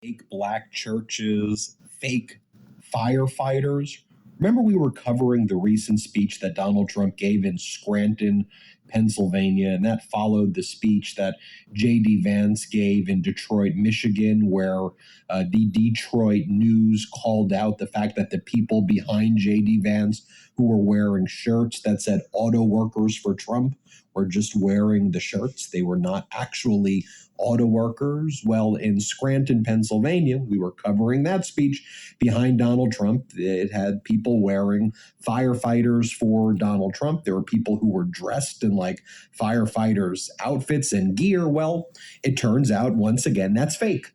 Fake black churches, fake firefighters. Remember, we were covering the recent speech that Donald Trump gave in Scranton, Pennsylvania, and that followed the speech that J.D. Vance gave in Detroit, Michigan, where the Detroit News called out the fact that the people behind J.D. Vance who were wearing shirts that said auto workers for Trump were just wearing the shirts. They were not actually auto workers. Well, in Scranton, Pennsylvania, we were covering that speech behind Donald Trump. It had people wearing firefighters for Donald Trump. There were people who were dressed in like firefighters' outfits and gear. Well, it turns out, once again, that's fake.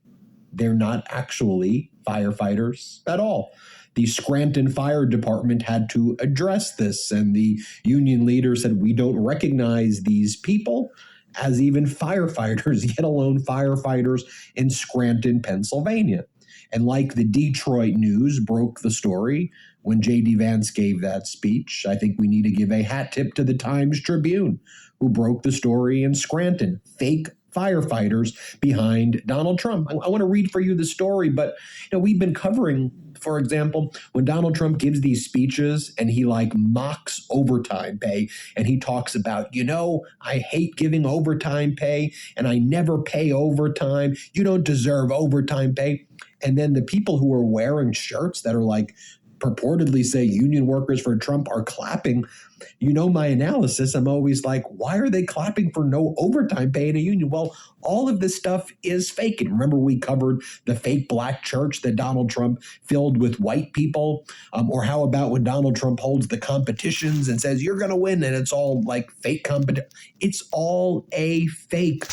They're not actually firefighters at all. The Scranton Fire Department had to address this, and the union leader said, "We don't recognize these people as even firefighters, yet alone firefighters in Scranton, Pennsylvania." And like the Detroit News broke the story when J.D. Vance gave that speech, I think we need to give a hat tip to the Times Tribune, who broke the story in Scranton. Fake firefighters behind Donald Trump. I want to read for you the story, but we've been covering, for example, when Donald Trump gives these speeches and he like mocks overtime pay and he talks about, I hate giving overtime pay and I never pay overtime. You don't deserve overtime pay. And then the people who are wearing shirts that are like purportedly say union workers for Trump are clapping. My analysis, I'm always like, why are they clapping for no overtime pay in a union? Well, all of this stuff is fake. And remember, we covered the fake black church that Donald Trump filled with white people. Or how about when Donald Trump holds the competitions and says, you're going to win, and it's all like fake competition. It's all a fake.